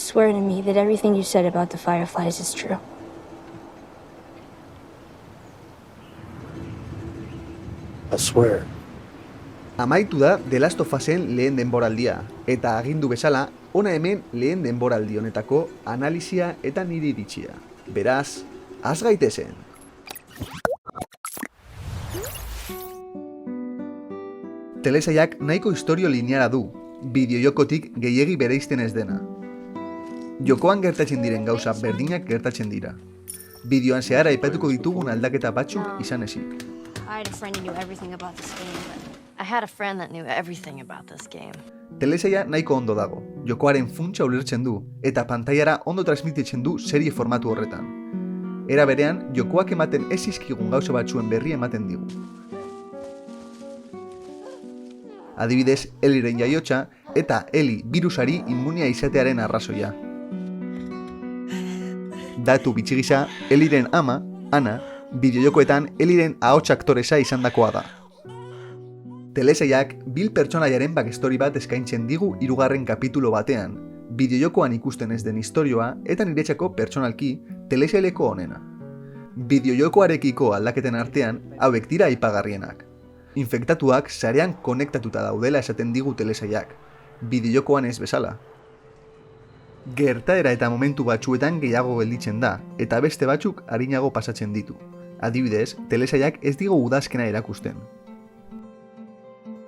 Swear to me that everything you said about the Fireflies is true. I swear. Amaitu da The Last of Usen lehen denboraldia, eta agindu bezala, hona hemen lehen denboraldi honetako analisia eta nire iritzia. Beraz, has gaitezen! Telesailak nahiko istorio lineara du, bideojokotik gehiegi bereizten ez dena. Jokoan gertatzen diren gauza berdinak gertatzen dira. Bideoan zehar aipatuko ditugun aldaketa batzuk izan ezik. I had a friend who knew everything about this game, but I had a friend that knew everything about this game. Telesaila nahiko ondo dago, jokoaren funtsa ulertzen du, eta pantailara ondo transmititzen du serie formatu horretan. Era berean, jokoak ematen ez izkigun gauza batzuen berri ematen digu. Adibidez, Eliren jaiotza eta Eli birusari inmunia izatearen arrazoia. Datu bitxi gisa, Eliren ama, Ana, bideojokoetan Eliren ahots aktoresa izandakoa da. Telesailak Bill pertsonaiaren backstory bat eskaintzen digu 3. kapitulo batean, bideojokoan ikusten ez den istorioa eta niretzako pertsonalki telesaileko onena. Bideojokoarekiko aldaketen artean hauek dira aipagarrienak. Infektatuak sarean konektatuta daudela esaten digu telesailak, bideojokoan ez bezala. Gertaera eta momentu batzuetan gehiago gelditzen da, eta beste batzuk arinago pasatzen ditu. Adibidez, telesailak ez digu udazkena erakusten.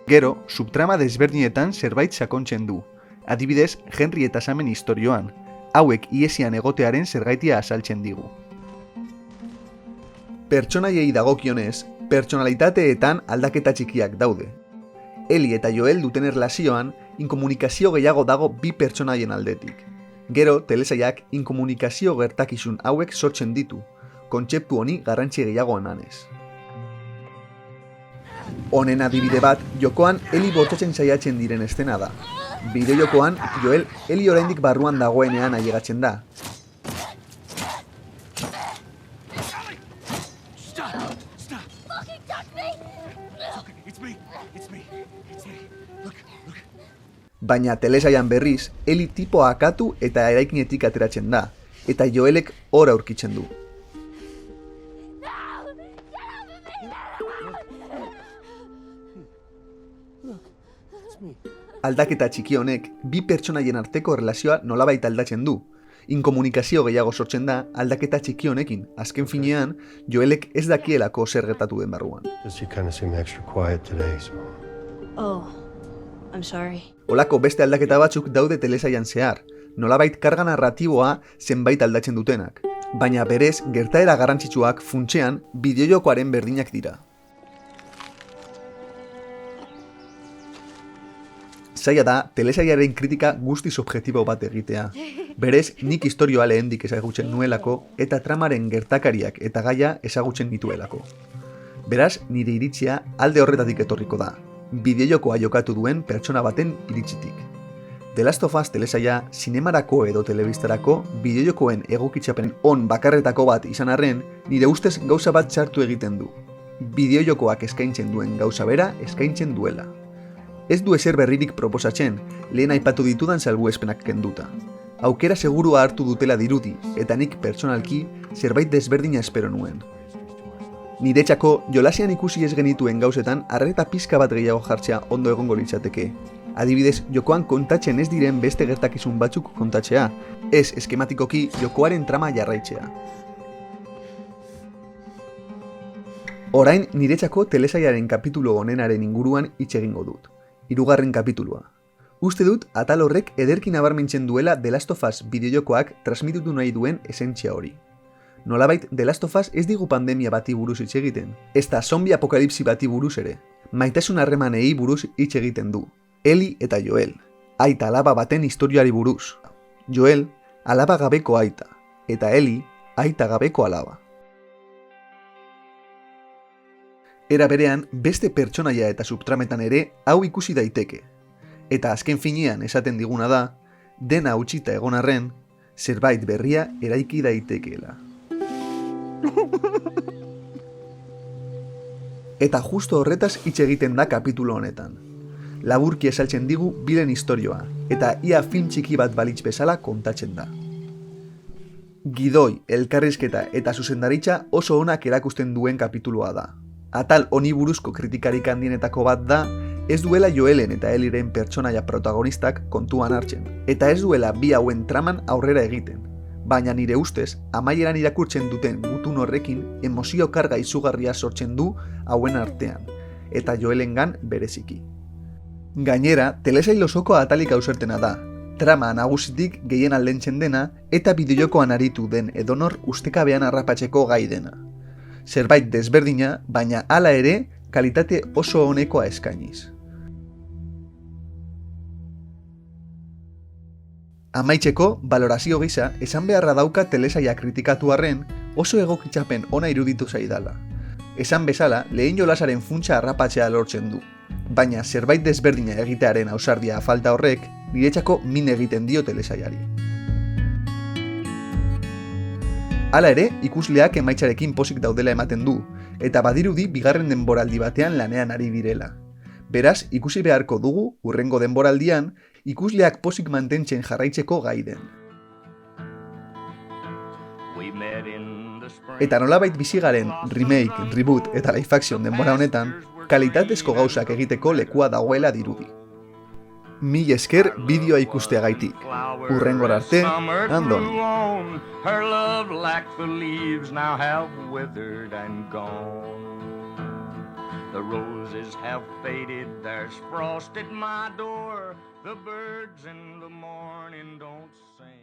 Gero, subtrama desberdinetan zerbait sakontzen du. Adibidez, Henry eta Samen istorioan, hauek iesian egotearen zergaitia azaltzen digu. Pertsonaiei dagokionez, pertsonalitateetan aldaketa txikiak daude. Eli eta Joel duten erlazioan, inkomunikazio gehiago dago bi pertsonaien aldetik. Gero, telesailak inkomunikazio gertakizun hauek sortzen ditu, kontzeptu honi garrantzi gehiago emanez. Honen adibide bat, jokoan Eli bortxatzen saiatzen diren estena da. Bideojokoan, Joel Eli oraindik barruan dagoenean ailegatzen da. Baina telesailan berriz, Eli tipoa akatu eta eraikinetik ateratzen da, eta Joelek hor aurkitzen du. Aldaketa txiki honek, bi pertsonaien arteko erlazioa nolabait aldatzen du. Inkomunikazio gehiago sortzen da aldaketa txiki honekin, azken finean, Joelek ez dakielako zer gertatu den barruan. Oh, I'm sorry. Holako beste aldaketa batzuk daude telesailan zehar, nolabait karga narratiboa zenbait aldatzen dutenak. Baina berez, gertaera garrantzitsuak funtsean bideojokoaren berdinak dira. Zaila da, telesailaren kritika guztiz objektibo bat egitea. Berez, nik istorioa lehendik ezagutzen nuelako eta tramaren gertakariak eta gaia ezagutzen nituelako. Beraz, nire iritzia alde horretatik etorriko da. Bideojokoa jokatu duen pertsona baten iritzitik. The Last of Us telesaila zinemarako edo telebistarako bideojokoen egokitzapen on bakarretako bat izan arren, nire ustez gauza bat txartu egiten du. Bideojokoak eskaintzen duen gauza bera eskaintzen duela. Ez du ezer berririk proposatzen, lehen aipatu ditudan salbuespenak kenduta. Aukera segurua hartu dutela dirudi, eta nik pertsonalki zerbait desberdina espero nuen. Niretzako, jolasian ikusi ez genituen gauzetan arreta pizka bat gehiago jartzea ondo egongo litzateke. Adibidez, jokoan kontatzen ez diren beste gertakizun batzuk kontatzea, ez eskematikoki jokoaren trama jarraitzea. Orain, niretzako telesailaren kapitulo honenaren inguruan hitz egingo dut. 3. kapitulua. Uste dut, atal horrek ederki nabarmentzen duela The Last of Us bideojokoak transmititu nahi duen esentzia hori. Nolabait, The Last of Us ez digu pandemia bati buruz hitz egiten, ezta zombie apokalipsi bati buruz ere. Maitasun harremanei buruz hitz egiten du. Eli eta Joel, aita alaba baten istorioari buruz. Joel, alaba gabeko aita, eta Eli, aita gabeko alaba. Era berean, beste pertsonaia eta subtrametan ere hau ikusi daiteke. Eta azken finean esaten diguna da, dena utzita egon arren, zerbait berria eraiki daitekeela. Eta justo horretaz hitz egiten da kapitulo honetan. laburki esaltzen digu biren istorioa, eta ia film txiki bat balitz bezala kontatzen da. Gidoi, elkarrizketa eta zuzendaritza oso onak erakusten duen kapitulua da. Atal honi buruzko kritikarik handienetako bat da, ez duela Joelen eta Elliren pertsonaia protagonistak kontuan hartzen, eta ez duela bi hauen traman aurrera egiten. Baina nire ustez, amaieran irakurtzen duten gutun horrekin emozio karga izugarria sortzen du hauen artean, eta Joelengan bereziki. Gainera, telesail osoko atalik ausertena da, trama nagusitik gehien aldentzen dena eta bideojokoan aritu den edonor ustekabean harrapatzeko gai dena. Zerbait desberdina, baina hala ere, kalitate oso onekoa eskainiz. Amaitzeko, balorazio gisa, esan beharra dauka telesaia kritikatu arren oso egokitzapen ona iruditu zaidala. Esan bezala, lehen jolasaren funtsa harrapatzea lortzen du, baina zerbait desberdina egitearen ausardia falta horrek, niretzako min egiten dio telesaiari. Hala ere, ikusleak emaitzarekin pozik daudela ematen du, eta badirudi bigarren denboraldi batean lanean ari direla. Beraz, ikusi beharko dugu, hurrengo denboraldian, ikusleak pozik mantentzen jarraitzeko gai den. Eta nolabait bizigaren remake, reboot eta live action denbora honetan, kalitatezko gauzak egiteko lekua dagoela dirudi. Mil esker bideoa ikusteagaitik. Hurrengora arte, andon. Her love like the leaves now have withered and gone. The roses have faded, there's frost at my door. The birds in the morning don't sing.